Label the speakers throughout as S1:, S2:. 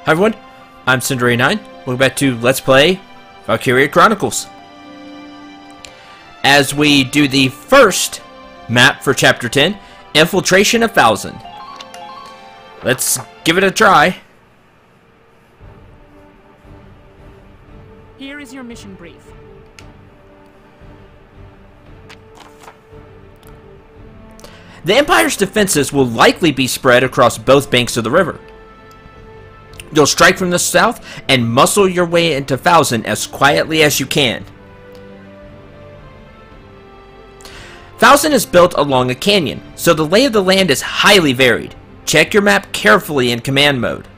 S1: Hi everyone, I'm Cinder89. Welcome back to Let's Play Valkyria Chronicles. As we do the first map for Chapter 10, Infiltration of Fouzen. Let's give it a try.
S2: Here is your mission brief.
S1: The Empire's defenses will likely be spread across both banks of the river. You'll strike from the south and muscle your way into Fouzen as quietly as you can. Fouzen is built along a canyon, so the lay of the land is highly varied. Check your map carefully in command mode.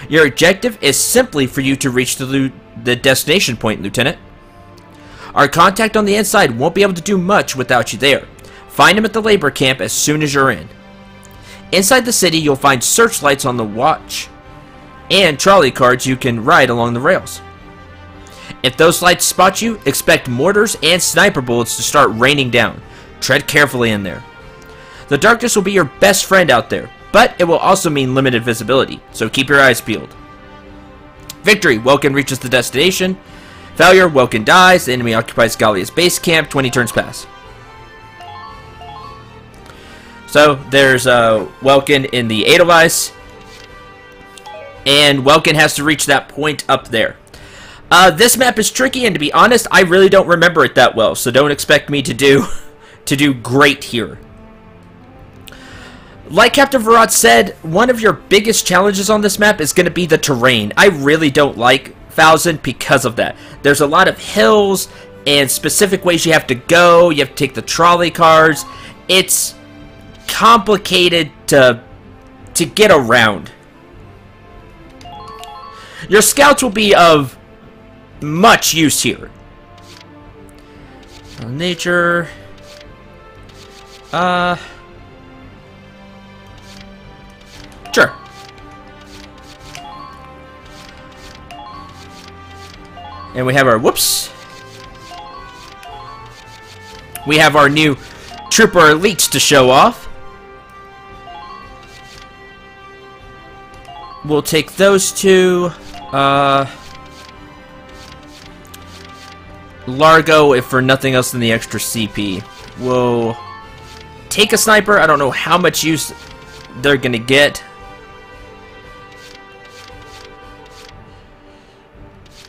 S1: Your objective is simply for you to reach the destination point, Lieutenant. Our contact on the inside won't be able to do much without you there. Find him at the labor camp as soon as you're in. Inside the city, you'll find searchlights on the watch and trolley cars you can ride along the rails. If those lights spot you, expect mortars and sniper bullets to start raining down. Tread carefully in there. The darkness will be your best friend out there, but it will also mean limited visibility, so keep your eyes peeled. Victory, Welkin reaches the destination. Failure, Welkin dies. The enemy occupies Gallia's base camp. 20 turns pass. So there's Welkin in the Edelweiss, and Welkin has to reach that point up there. This map is tricky, and to be honest, I really don't remember it that well, so don't expect me to do great here. Like Captain Virat said, one of your biggest challenges on this map is going to be the terrain. I really don't like Fouzen because of that. There's a lot of hills and specific ways you have to go. You have to take the trolley cars. It's complicated to get around. Your scouts will be of much use here. Nature. Sure. And we have our, whoops. We have our new trooper elites to show off. We'll take those two. Largo, if for nothing else than the extra CP. We'll take a sniper. I don't know how much use they're going to get.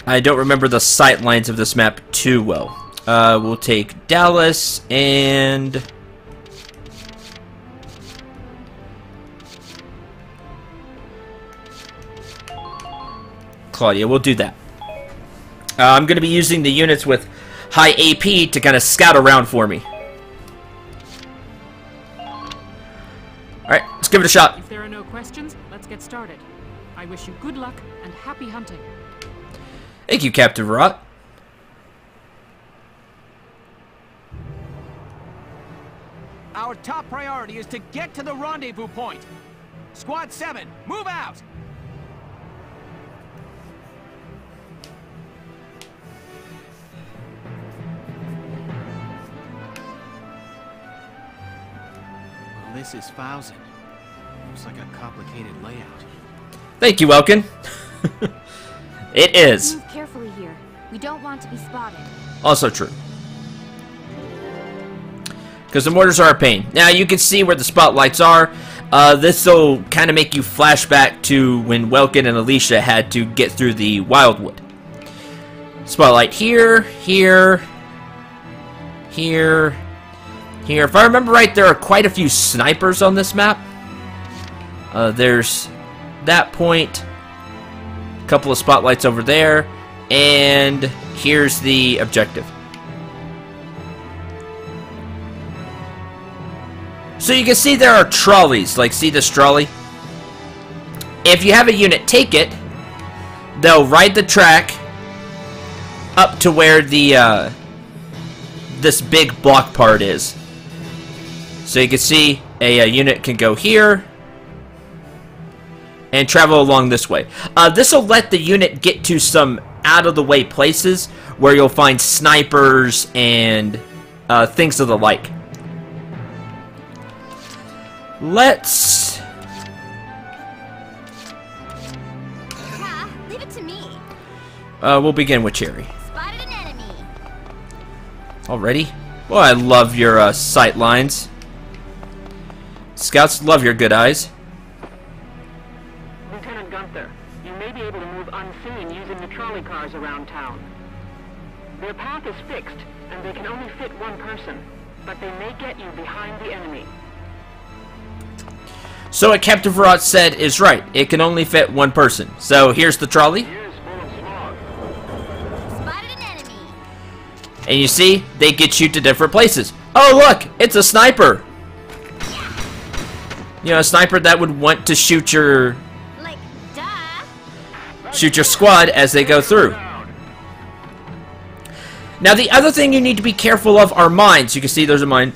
S1: I don't remember the sight lines of this map too well. We'll take Dallas and Claudia. We'll do that. I'm going to be using the units with high AP to kind of scout around for me. Alright, let's give it a shot.
S2: If there are no questions, let's get started. I wish you good luck and happy hunting.
S1: Thank you, Captain Virat.
S3: Our top priority is to get to the rendezvous point. Squad 7, move out! Well, this is Fouzen. Looks like a complicated layout.
S1: Thank you, Welkin. It is.
S4: Move carefully here. We don't want to be spotted.
S1: Also true. Because the mortars are a pain. Now, you can see where the spotlights are. This will kind of make you flash back to when Welkin and Alicia had to get through the Wildwood. Spotlight here, here, here, here. If I remember right, there are quite a few snipers on this map. There's that point. Couple of spotlights over there, and here's the objective. So you can see there are trolleys, like see this trolley? If you have a unit take it, they'll ride the track up to where the this big block part is. So you can see a unit can go here and travel along this way. This will let the unit get to some out-of-the-way places where you'll find snipers and things of the like. Let's
S4: Leave it to me.
S1: We'll begin with Cherry.
S4: Spotted an enemy.
S1: Already? Well, I love your sight lines. Scouts love your good eyes.
S2: Lieutenant Gunther, you may be able to move unseen using the trolley cars around town. Their path is fixed, and they can only fit one person, but they may get you behind the enemy.
S1: So what Captain Verrott said is right. It can only fit one person. So here's the trolley.
S4: Spotted an enemy.
S1: And you see, they get you to different places. Oh, look! It's a sniper! You know, a sniper that would want to shoot your...
S4: Like, duh.
S1: shoot your squad as they go through. Now, the other thing you need to be careful of are mines. You can see there's a mine...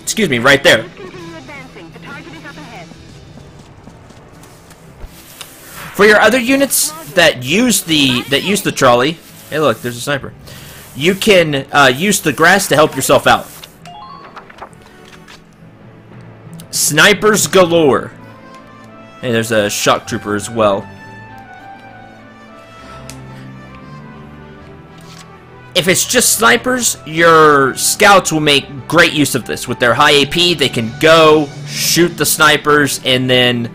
S1: excuse me, right there.
S2: Continue advancing. The target is up ahead.
S1: For your other units that use the trolley... Hey, look, there's a sniper. You can use the grass to help yourself out. Snipers galore. Hey, there's a shock trooper as well. If it's just snipers, your scouts will make great use of this. With their high AP, they can go, shoot the snipers, and then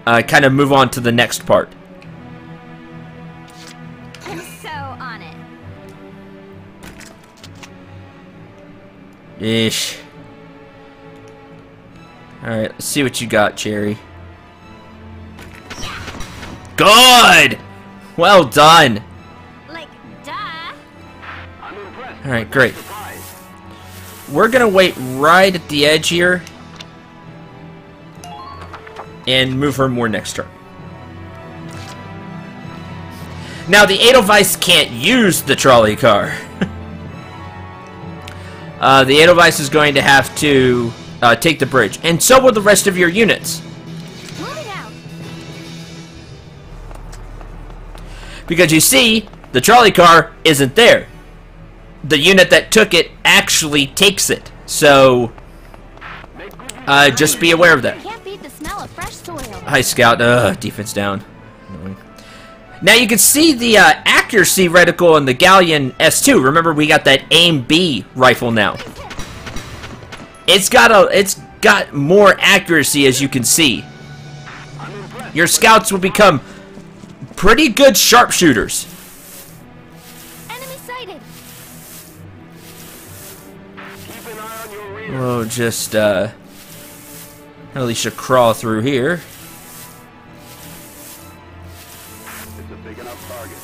S1: kind of move on to the next part.
S4: I'm so on it.
S1: Ish. Alright, let's see what you got, Cherry. Good! Well done!
S4: Like, duh.
S1: Alright, great. We're gonna wait right at the edge here and move her more next turn. Now, the Edelweiss can't use the trolley car. The Edelweiss is going to have to take the bridge, and so will the rest of your units.
S4: Move it out.
S1: Because you see, the trolley car isn't there. The unit that took it actually takes it. So, just be aware of that.
S4: Can't beat the smell of fresh soil.
S1: Hi, Scout. Defense down. Now you can see the accuracy reticle on the Galleon S2. Remember, we got that Aim B rifle now. It's got more accuracy, as you can see. Your scouts will become pretty good sharpshooters.
S4: Enemy sighted.
S1: We'll just at least crawl through here.
S5: It's a big enough target.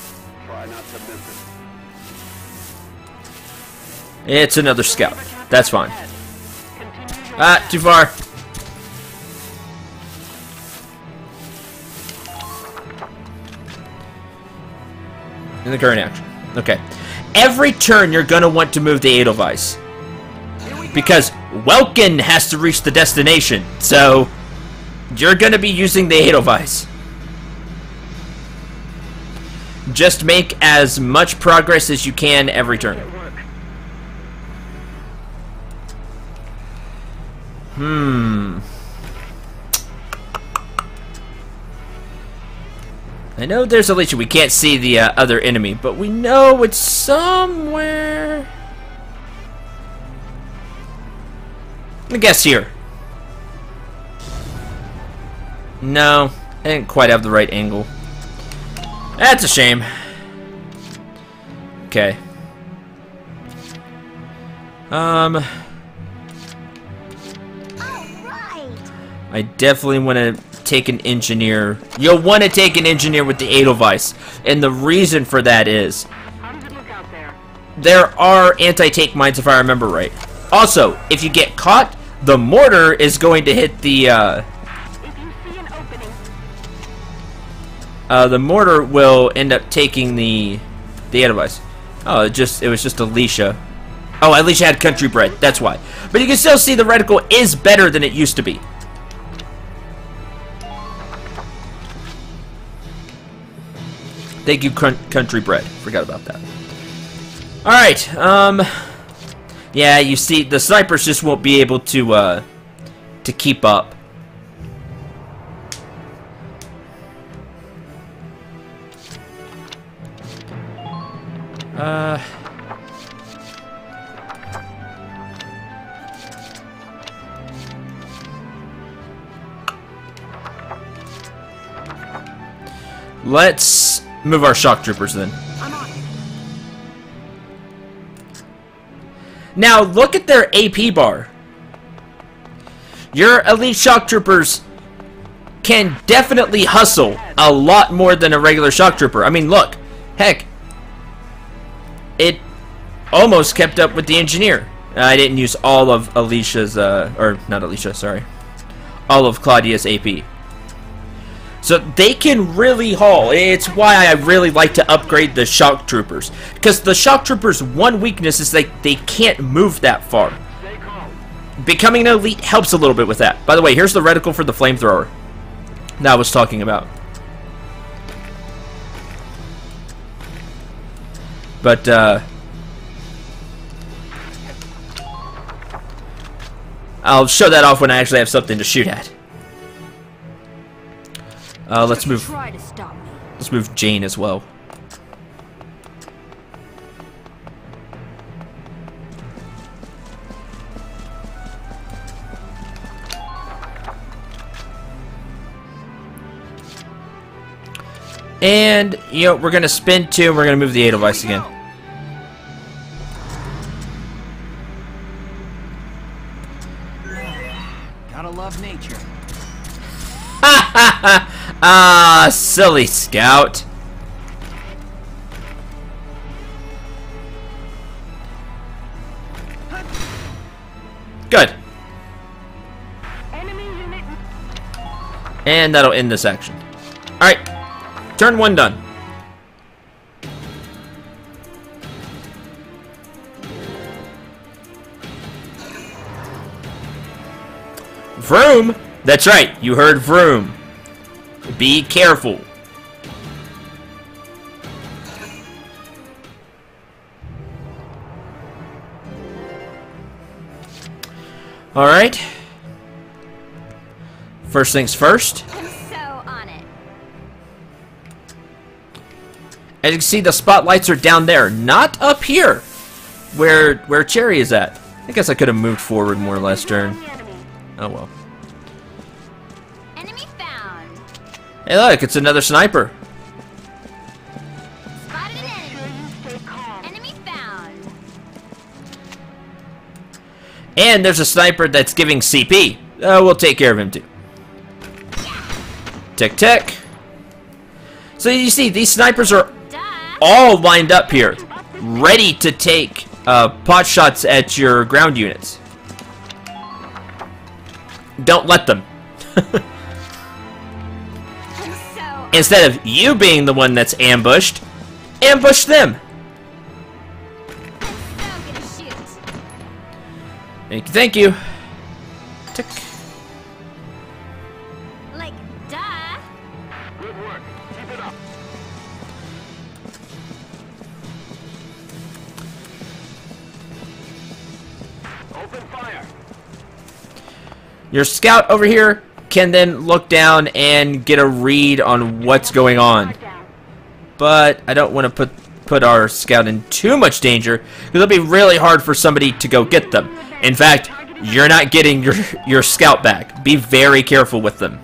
S5: Try not to miss it.
S1: It's another scout. That's fine. Ah, too far. In the current action. Okay. Every turn you're going to want to move the Edelweiss. Because Welkin has to reach the destination. So, you're going to be using the Edelweiss. Just make as much progress as you can every turn. I know there's a leech. We can't see the other enemy, but we know it's somewhere. I'm gonna guess here. No, I didn't quite have the right angle. That's a shame. Okay.
S4: Alright.
S1: I definitely want to take an engineer. You'll want to take an engineer with the Edelweiss, and the reason for that is
S2: How does it look out there?
S1: there are anti-tank mines, if I remember right. Also, if you get caught, the mortar is going to hit the
S2: If you see an opening,
S1: the mortar will end up taking the Edelweiss. Oh, it was just Alicia. Oh, Alicia had country bred. That's why. But you can still see the reticle is better than it used to be. Thank you, country bred. Forgot about that. All right. Yeah, you see, the snipers just won't be able to keep up. Let's move our shock troopers then.
S3: I'm on it.
S1: Now look at their AP bar. Your elite shock troopers can definitely hustle a lot more than a regular shock trooper. I mean, look, heck, it almost kept up with the engineer. I didn't use all of Alicia's, or not Alicia, sorry, all of Claudia's AP. So they can really haul. It's why I really like to upgrade the shock troopers, because the shock troopers' one weakness is like they can't move that far. Becoming an elite helps a little bit with that. By the way, here's the reticle for the flamethrower that I was talking about. But I'll show that off when I actually have something to shoot at. Let's move.
S4: Try to stop me.
S1: Let's move Jane as well. And, you know, we're going to spin 2 and we're going to move the Edelweiss again.
S3: Gotta love nature.
S1: Ha ha ha! Ah, silly scout. Good.
S2: Enemy unit.
S1: And that'll end this action. Alright. Turn 1 done. Vroom? That's right, you heard vroom. Be careful. Alright. First things first.
S4: I'm so on it.
S1: As you can see, the spotlights are down there, not up here, where Cherry is at. I guess I could have moved forward more last turn. Oh well.
S4: Enemy found.
S1: Hey look, it's another sniper.
S4: Spotted an enemy.
S2: Stay calm.
S4: Enemy found.
S1: And there's a sniper that's giving CP. We'll take care of him too. Tick tick. So you see, these snipers are
S4: Duh.
S1: all lined up here, ready to take pot shots at your ground units. Don't let them.
S4: I'm so.
S1: Instead of you being the one that's ambushed, ambush them.
S4: I'm so gonna shoot.
S1: Thank you, thank you. Tick.
S4: Like, duh.
S5: Good work. Keep it up. Open fire.
S1: Your scout over here can then look down and get a read on what's going on. But I don't want to put our scout in too much danger, because it'll be really hard for somebody to go get them. In fact, you're not getting your scout back. Be very careful with them.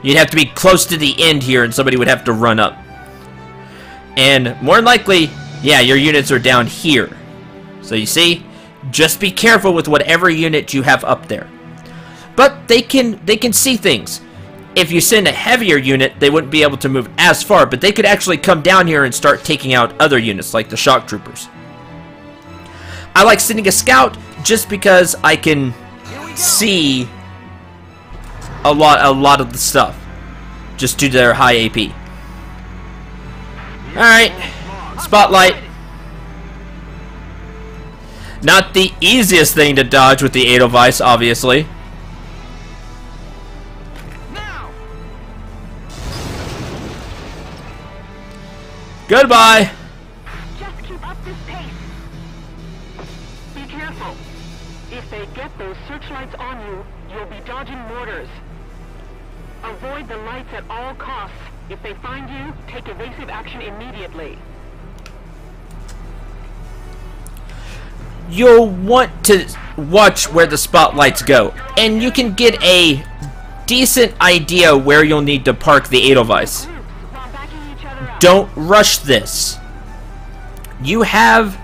S1: You'd have to be close to the end here, and somebody would have to run up. And more than likely, yeah, your units are down here. So you see, just be careful with whatever unit you have up there. But they can see things. If you send a heavier unit, they wouldn't be able to move as far, but they could actually come down here and start taking out other units, like the shock troopers. I like sending a scout just because I can see a lot of the stuff, just due to their high AP. Alright, spotlight. Not the easiest thing to dodge with the Edelweiss, obviously.
S3: Now!
S1: Goodbye.
S2: Just keep up this pace. Be careful. If they get those searchlights on you, you'll be dodging mortars. Avoid the lights at all costs. If they find you, take evasive action immediately.
S1: You'll want to watch where the spotlights go, and you can get a decent idea where you'll need to park the Edelweiss.
S2: While backing each other up.
S1: Don't rush this. You have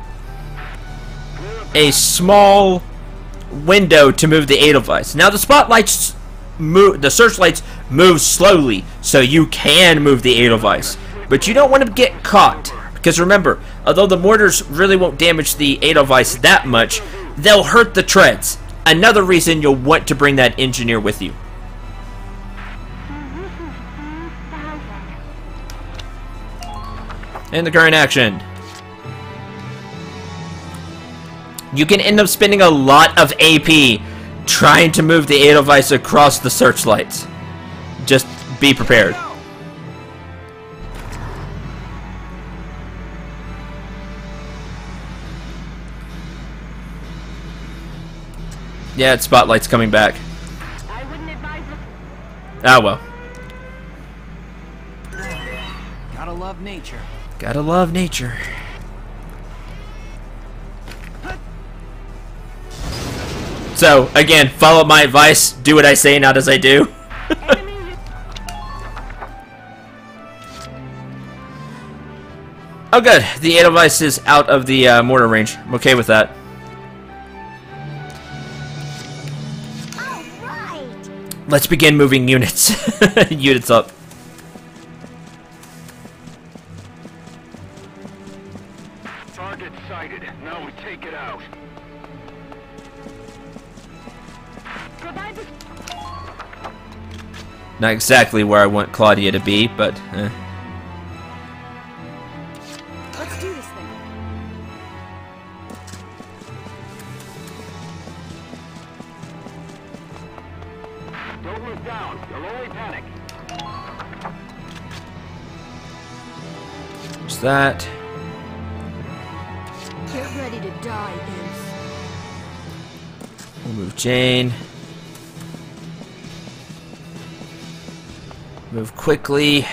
S1: a small window to move the Edelweiss. Now the spotlights move, the searchlights move slowly, so you can move the Edelweiss, but you don't want to get caught. Because remember, although the mortars really won't damage the Edelweiss that much, they'll hurt the treads. Another reason you'll want to bring that engineer with you. And the current action. You can end up spending a lot of AP trying to move the Edelweiss across the searchlights. Just be prepared. Yeah, its spotlight's coming back.
S2: I wouldn't advise this.
S1: Ah, well.
S3: Gotta love nature.
S1: Gotta love nature. So, again, follow my advice. Do what I say, not as I do. Oh, good. The Edelweiss is out of the mortar range. I'm okay with that.
S4: All right.
S1: Let's begin moving units. Units up.
S5: Target sighted. Now we take it out.
S2: Provide the
S1: Not exactly where I want Claudia to be, but...
S4: Let's do this thing.
S5: Don't move down. You'll only panic.
S1: There's that.
S4: Get ready to die, imps.
S1: We'll move Jane. Move quickly.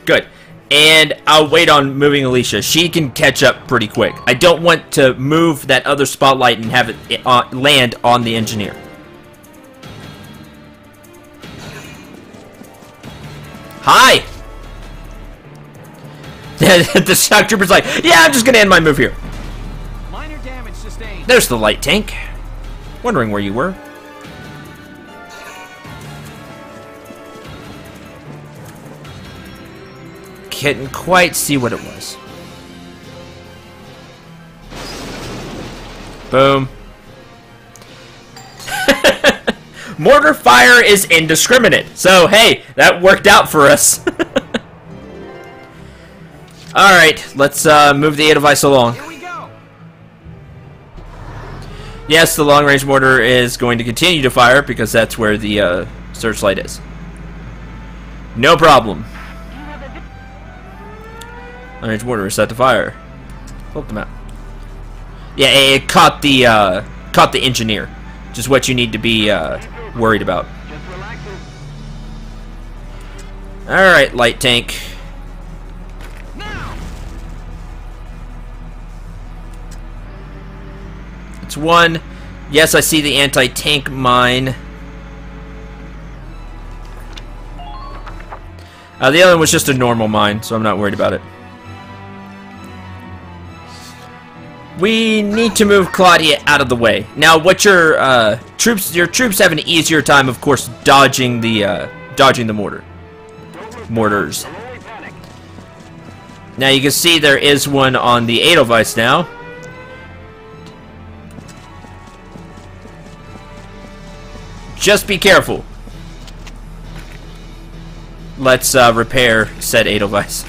S1: Good. And I'll wait on moving Alicia. She can catch up pretty quick. I don't want to move that other spotlight and have it land on the engineer. Hi! The shock trooper's like, yeah, I'm just gonna end my move here.
S3: Minor damage sustained.
S1: There's the light tank. Wondering where you were. Couldn't quite see what it was. Boom. Mortar fire is indiscriminate. So, hey, that worked out for us. Alright, let's move the Edelweiss along.
S3: Here we go.
S1: Yes, the long-range mortar is going to continue to fire because that's where the searchlight is. No problem. Long-range mortar is set to fire. Pull up the map. Yeah, it caught the engineer. Just what you need to be worried about.
S5: Just relaxing.
S1: Alright, light tank.
S3: Now.
S1: It's one. Yes, I see the anti-tank mine. The other one was just a normal mine, so I'm not worried about it. We need to move Claudia out of the way. Now, what your troops have an easier time, of course, dodging the mortars.
S5: You'll only panic.
S1: Now you can see there is one on the Edelweiss now. Just be careful. Let's repair said Edelweiss.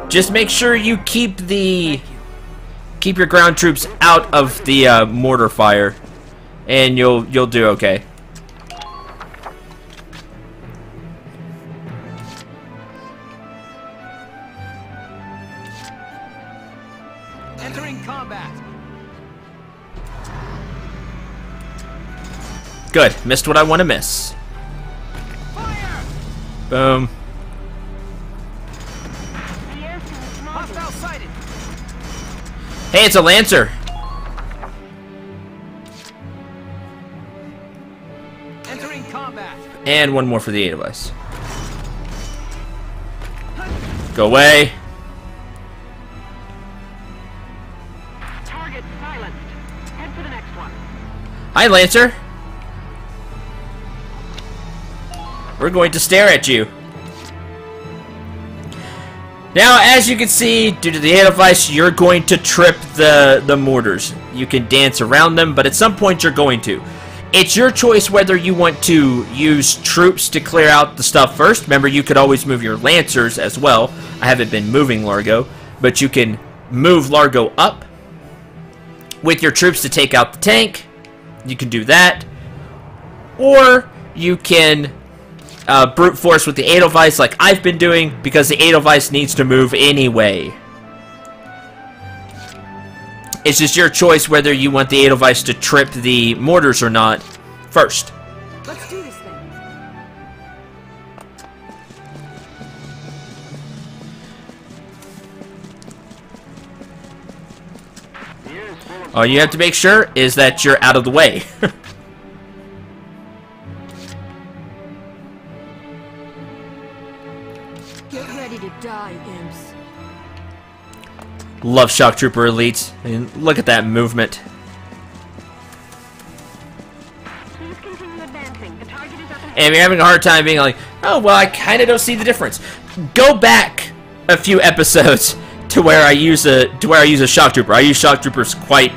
S1: Just make sure you keep your ground troops out of the mortar fire, and you'll do okay.
S3: Entering combat.
S1: Good. Missed what I want to miss.
S3: Fire!
S1: Boom.
S3: Hostile sighted.
S1: Hey, it's a Lancer.
S3: Entering combat.
S1: And one more for the 8 of us. Go away.
S2: Target silenced. Head for the next one.
S1: Hi, Lancer. We're going to stare at you. Now, as you can see, due to the hail of ice, you're going to trip the mortars. You can dance around them, but at some point you're going to. It's your choice whether you want to use troops to clear out the stuff first. Remember, you could always move your Lancers as well. I haven't been moving Largo, but you can move Largo up with your troops to take out the tank. You can do that. Or you can brute force with the Edelweiss like I've been doing, because the Edelweiss needs to move anyway. It's just your choice whether you want the Edelweiss to trip the mortars or not first.
S4: Let's do this thing.
S1: All you have to make sure is that you're out of the way.
S4: Get ready to die, imps.
S1: Love Shock Trooper Elites. And look at that movement.
S2: Please continue advancing. The target is up ahead.
S1: And you're having a hard time being like, oh, well, I kind of don't see the difference. Go back a few episodes to where I use a Shock Trooper. I use Shock Troopers quite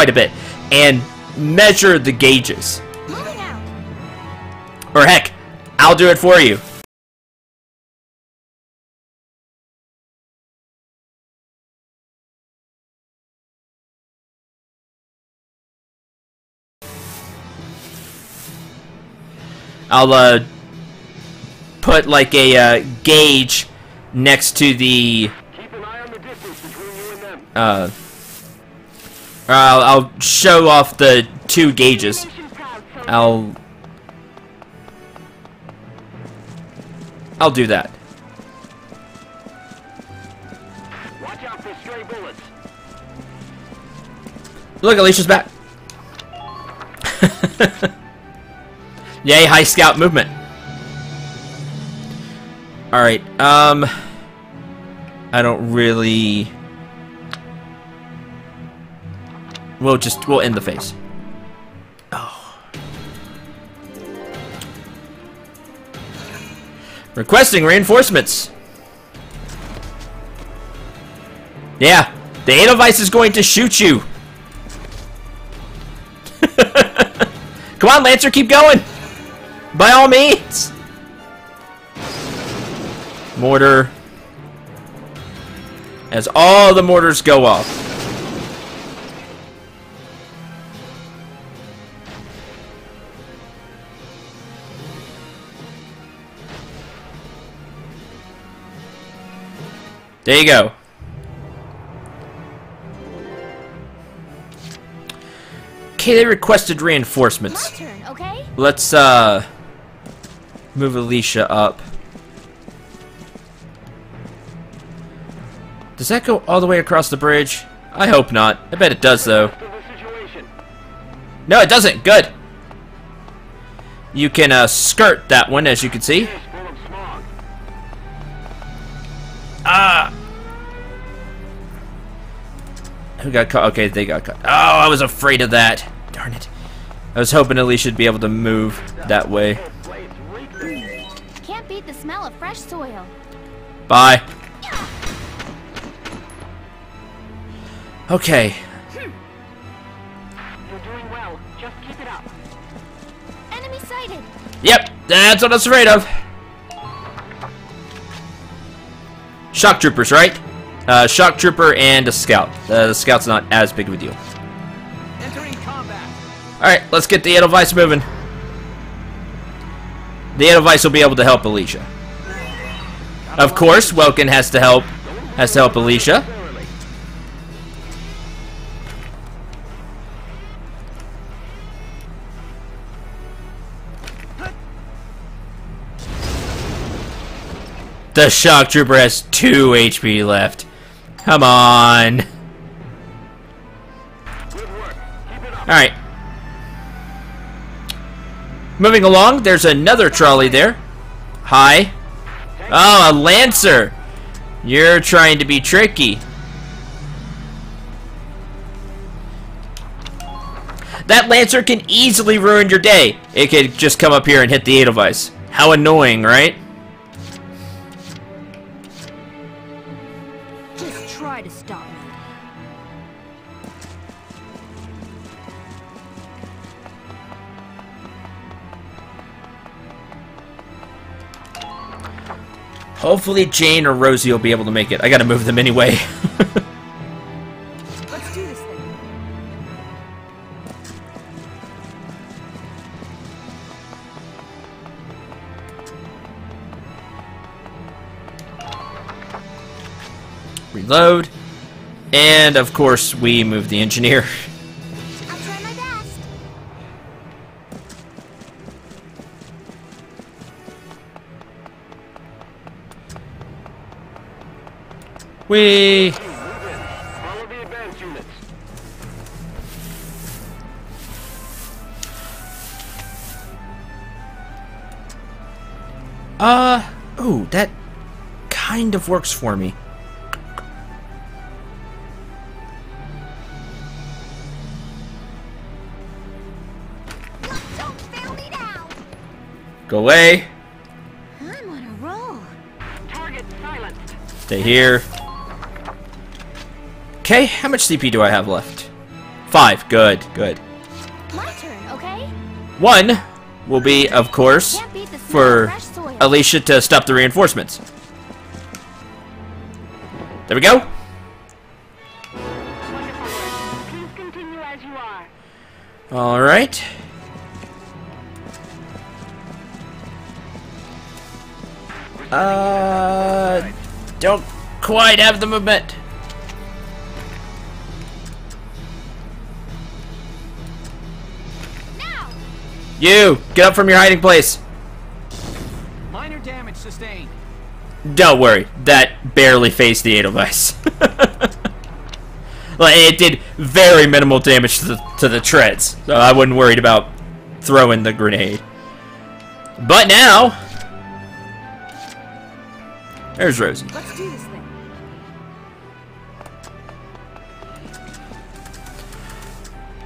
S1: a bit, and measure the gauges.
S4: Moving out.
S1: Or heck, I'll do it for you. I'll put like a gauge next to the
S5: Keep an eye on the distance between you and them.
S1: I'll show off the two gauges. I'll do that.
S5: Watch out for stray bullets.
S1: Look, Alicia's back. Yay, high scout movement. Alright, I don't really... We'll end the phase. Oh. Requesting reinforcements. Yeah, the Edelweiss is going to shoot you. Come on, Lancer, keep going. By all means. Mortar. As all the mortars go off. There you go. Okay, they requested reinforcements.
S4: My turn, okay?
S1: Let's move Alicia up. Does that go all the way across the bridge? I hope not. I bet it does, though.
S5: To the situation.
S1: No, it doesn't. Good. You can skirt that one, as you can see.
S5: It's full of smog.
S1: Ah! Who got caught? Okay, they got caught. Oh, I was afraid of that. Darn it. I was hoping Alicia would be able to move that way.
S5: Place reeks of
S4: Can't beat the smell of fresh soil.
S1: Bye. Okay.
S2: You're doing well. Just keep it up.
S4: Enemy sighted.
S1: Yep, that's what I was afraid of. Shock troopers, right? Shock trooper and a scout. The scout's not as big of a deal.
S3: Entering combat.
S1: Alright, let's get the Edelweiss moving. The Edelweiss will be able to help Alicia. Of course, Welkin has to help Alicia.
S5: thoroughly.
S1: The shock trooper has 2 HP left. Come on. Alright. Moving along, there's another trolley there. Hi. Oh, a Lancer. You're trying to be tricky. That Lancer can easily ruin your day. It could just come up here and hit the Edelweiss. How annoying, right?
S4: Just try to stop me.
S1: Hopefully Jane or Rosie will be able to make it. I gotta move them anyway.
S4: Let's do this thing.
S1: Reload. And of course we move the engineer.
S4: I'll try my best.
S1: We
S5: Follow the advance units.
S1: oh, that kind of works for me.
S4: Don't fail me now.
S1: Go away.
S4: I'm on a roll.
S2: Target silenced.
S1: Stay here. Okay, how much CP do I have left? 5. Good, good.
S4: My turn, okay?
S1: 1 will be, of course,
S4: Can't beat the smell of
S1: for
S4: fresh soil.
S1: Alicia to stop the reinforcements. There we go.
S2: Wonderful. Please continue as you are.
S1: Alright. Don't quite have the movement.
S4: Now!
S1: You, get up from your hiding place.
S3: Minor damage sustained.
S1: Don't worry, that barely phased the Edelweiss. Like, it did very minimal damage to the treads, so I wasn't worried about throwing the grenade. But now, there's Rosie.
S4: Let's do this thing.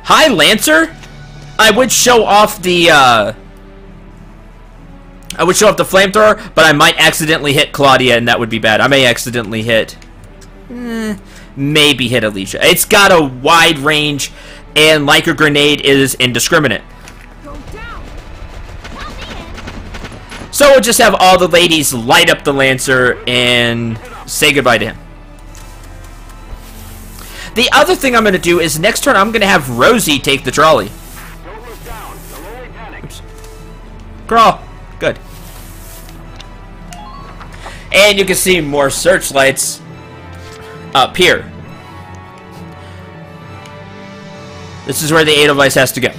S1: Hi, Lancer. I would show off the flamethrower, but I might accidentally hit Claudia, and that would be bad. I may accidentally hit, maybe hit Alicia. It's got a wide range, and like a grenade, is indiscriminate.
S4: Go down. Count me in.
S1: So we'll just have all the ladies light up the Lancer and say goodbye to him. The other thing I'm going to do is next turn I'm going to have Rosie take the trolley.
S5: Don't look down. They'll only panic.
S1: Oops. Crawl. Good. And you can see more searchlights up here. This is where the Edelweiss has to go.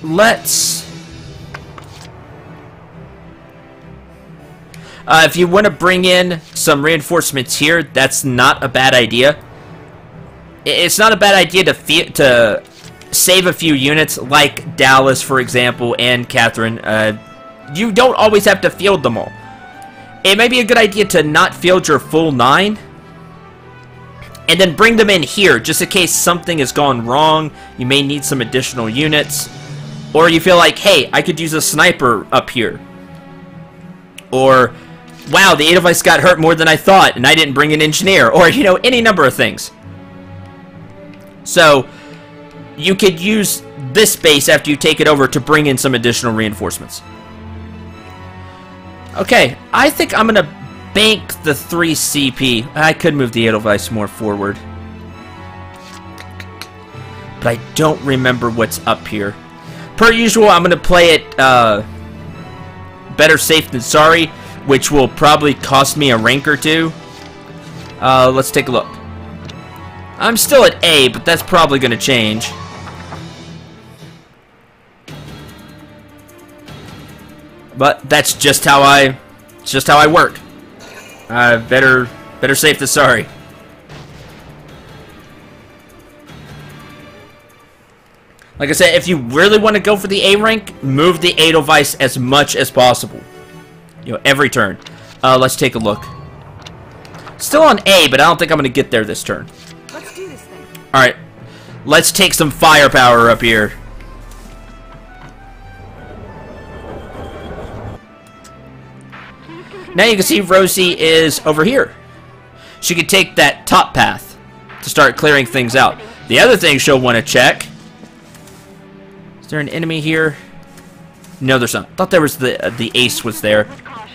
S1: Let's... if you want to bring in some reinforcements here, that's not a bad idea. It's not a bad idea to save a few units, like Dallas, for example, and Catherine. You don't always have to field them all. It may be a good idea to not field your full 9, and then bring them in here, just in case something has gone wrong. You may need some additional units, or you feel like, hey, I could use a sniper up here. Or, wow, the Edelweiss got hurt more than I thought, and I didn't bring an engineer. Or, you know, any number of things. So, you could use this base after you take it over to bring in some additional reinforcements. Okay, I think I'm going to bank the 3 CP. I could move the Edelweiss more forward. But I don't remember what's up here. Per usual, I'm going to play it better safe than sorry, which will probably cost me a rank or 2. Let's take a look. I'm still at A, but that's probably going to change. But that's just how I work. Better safe than sorry. Like I said, if you really want to go for the A rank, move the Edelweiss as much as possible. You know, every turn. Let's take a look. Still on A, but I don't think I'm going to get there this turn.
S4: Let's do this thing.
S1: Alright. Let's take some firepower up here. Now you can see Rosie is over here. She could take that top path to start clearing things out. The other thing she'll want to check. Is there an enemy here? No, there's not. I thought there was the ace was there. I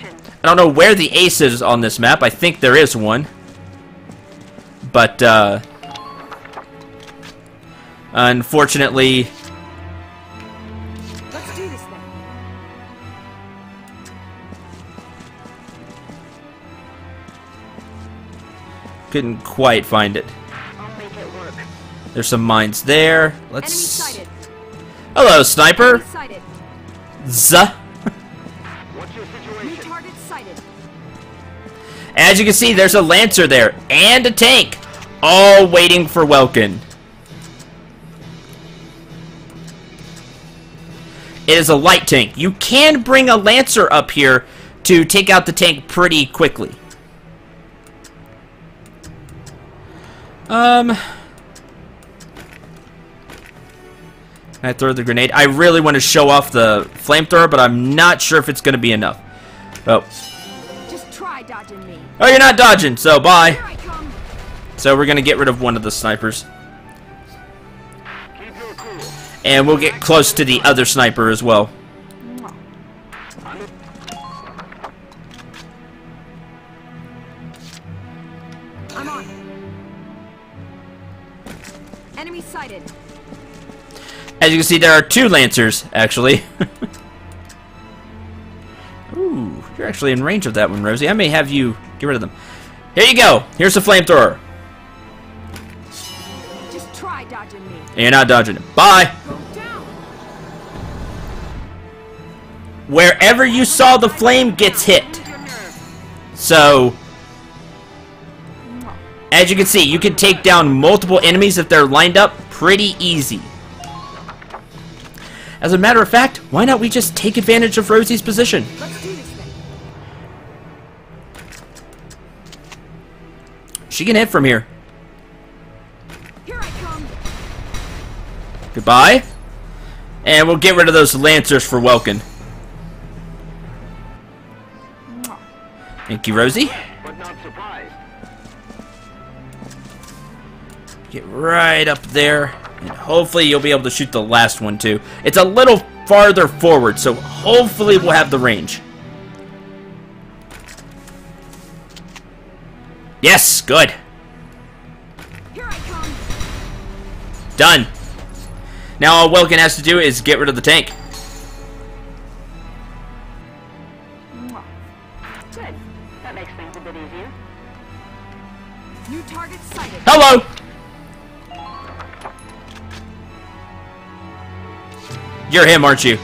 S1: don't know where the ace is on this map. I think there is one. But, unfortunately...
S4: Let's do this thing.
S1: Couldn't quite find it.
S2: I'll make it work.
S1: There's some mines there.
S4: Enemy
S1: Let's...
S4: sighted.
S1: Hello, sniper!
S4: Enemy sighted.
S1: Zuh!
S5: What's your
S4: New
S5: situation?
S4: target sighted.
S1: As you can see, there's a Lancer there, and a tank, all waiting for Welkin. It is a light tank. You can bring a Lancer up here to take out the tank pretty quickly. Can I throw the grenade? I really want to show off the flamethrower, but I'm not sure if it's going to be enough. Oh.
S4: Just try dodging me.
S1: Oh, you're not dodging, so bye.
S4: Here I come.
S1: So we're going to get rid of one of the snipers.
S5: Keep your cool.
S1: And we'll get close to the other sniper as well.
S4: I'm on. Enemy sighted.
S1: As you can see, there are two Lancers, actually. Ooh, you're actually in range of that one, Rosie. I may have you get rid of them. Here you go. Here's the flamethrower.
S4: Just try dodging me.
S1: And you're not dodging it. Bye.
S4: Go down.
S1: Wherever you saw the flame gets hit. So, as you can see, you can take down multiple enemies if they're lined up pretty easy. As a matter of fact, why not we just take advantage of Rosie's position?
S4: Let's do this thing.
S1: She can hit from here.
S4: Here I come.
S1: Goodbye. And we'll get rid of those Lancers for Welkin. Thank you, Rosie.
S5: But not surprised.
S1: Get right up there. And hopefully you'll be able to shoot the last one too. It's a little farther forward, so hopefully we'll have the range. Yes, good.
S4: Here I come.
S1: Done. Now all Welkin has to do is get rid of the tank.
S2: Good. That makes things a bit easier.
S4: New target sighted.
S1: Hello! You're him, aren't you?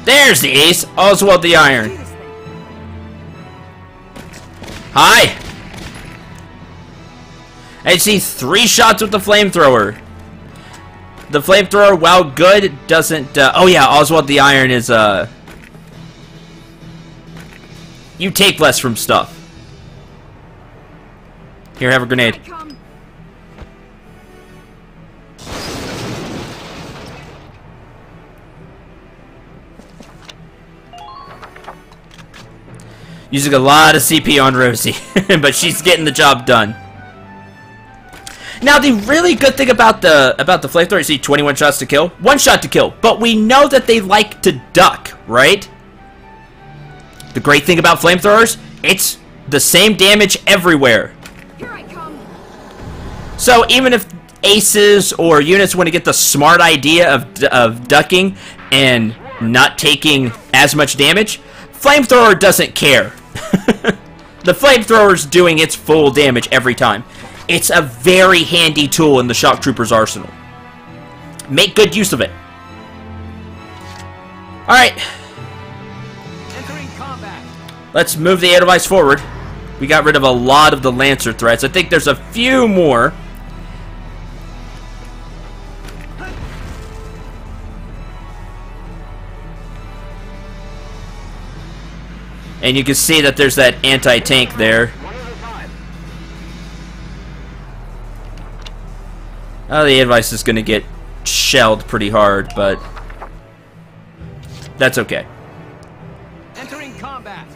S1: There's the ace. Oswald the Iron.
S4: Do this thing.
S1: Hi! I see 3 shots with the flamethrower. The flamethrower, while good, doesn't... oh yeah, Oswald the Iron is... you take less from stuff. Here, have a grenade.
S4: Here I come.
S1: Using a lot of CP on Rosie, but she's getting the job done. Now, the really good thing about the flamethrower, you see 21 shots to kill, 1 shot to kill, but we know that they like to duck, right? The great thing about flamethrowers, it's the same damage everywhere.
S4: Here I come.
S1: So even if aces or units want to get the smart idea of ducking and not taking as much damage, flamethrower doesn't care. The flamethrower's doing its full damage every time. It's a very handy tool in the Shock Trooper's arsenal. Make good use of it. Alright. let's move the Edelweiss forward. We got rid of a lot of the Lancer threats. I think there's a few more. And you can see that there's that anti-tank there. Oh, the Edelweiss is going to get shelled pretty hard, but that's okay.
S3: Entering combat.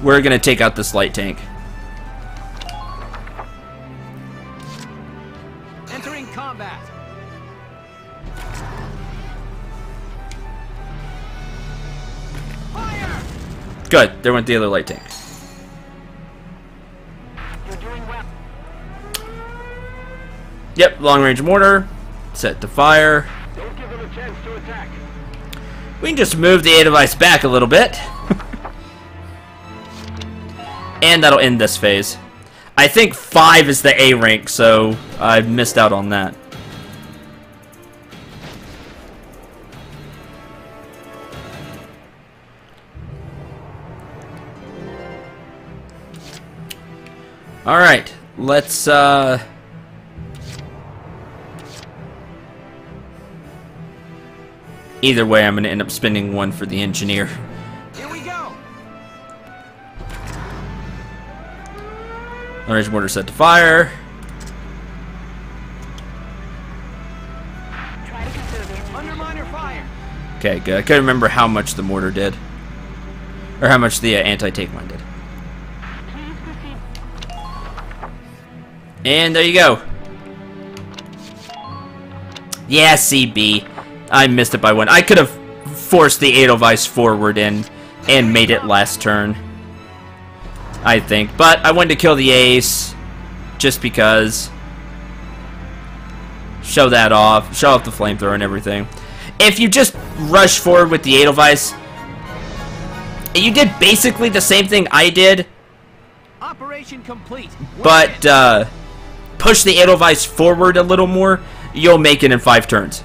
S1: We're going to take out this light tank.
S3: Entering combat. Fire!
S1: Good. There went the other light tank.
S2: You're doing well.
S1: Yep, long-range mortar. Set to fire.
S5: Don't give them a chance to attack.
S1: We can just move the Edelweiss back a little bit. And that'll end this phase. I think 5 is the A rank, so I missed out on that. Alright, let's either way, I'm going to end up spending 1 for the engineer.
S3: Here we go.
S1: Long-range mortar set to fire.
S2: Try to conserve energy.
S3: Under miner fire.
S1: Okay, good. I couldn't remember how much the mortar did. Or how much the anti-tank one did.
S2: Please proceed.
S1: And there you go. Yeah, CB. I missed it by 1. I could have forced the Edelweiss forward and made it last turn, I think. But I wanted to kill the ace just because. Show that off. Show off the flamethrower and everything. If you just rush forward with the Edelweiss, you did basically the same thing I did,
S3: Operation complete.
S1: but push the Edelweiss forward a little more, you'll make it in 5 turns.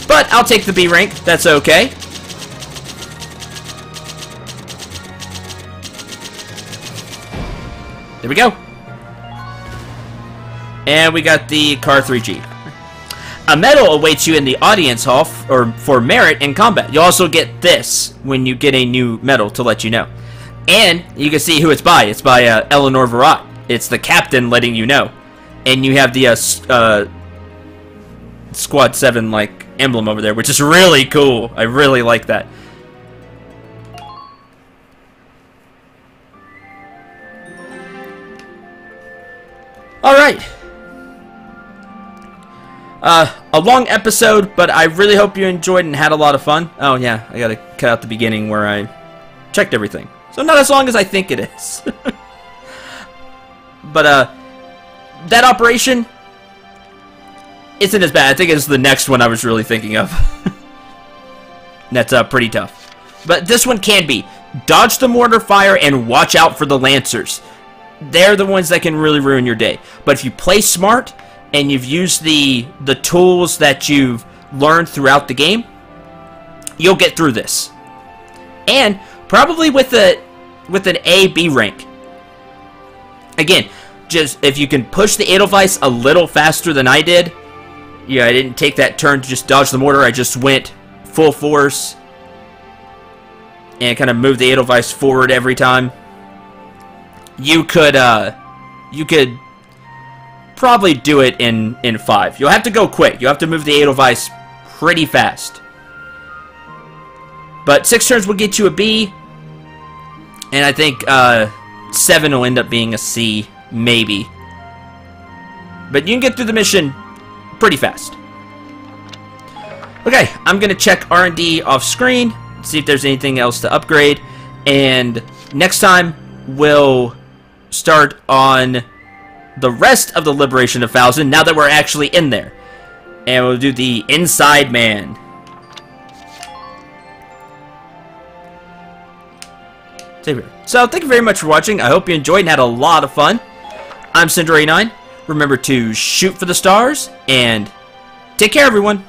S1: But I'll take the B rank. That's okay. There we go. And we got the Car 3G. A medal awaits you in the audience hall for merit in combat. You also get this when you get a new medal to let you know. And you can see who it's by. It's by Eleanor Virat. It's the captain letting you know. And you have the Squad 7 like emblem over there, which is really cool. I really like that. Alright. A long episode, but I really hope you enjoyed and had a lot of fun. Oh yeah, I gotta cut out the beginning where I checked everything. So not as long as I think it is. But that operation isn't as bad. I think it's the next one I was really thinking of. That's pretty tough. But this one can be. Dodge the mortar fire and watch out for the Lancers. They're the ones that can really ruin your day. But if you play smart and you've used the tools that you've learned throughout the game, you'll get through this. And probably with an A-B rank. Again, just if you can push the Edelweiss a little faster than I did. Yeah, I didn't take that turn to just dodge the mortar. I just went full force and kind of moved the Edelweiss forward every time. You could probably do it in 5. You'll have to go quick. You'll have to move the Edelweiss pretty fast. But 6 turns will get you a B. And I think 7 will end up being a C, maybe. But you can get through the mission pretty fast. Okay, I'm going to check R&D off screen, see if there's anything else to upgrade. And next time, we'll start on the rest of the Liberation of Fouzen, now that we're actually in there. And we'll do the Inside Man. So thank you very much for watching. I hope you enjoyed and had a lot of fun. I'm Cinder89. Remember to shoot for the stars, and take care, everyone.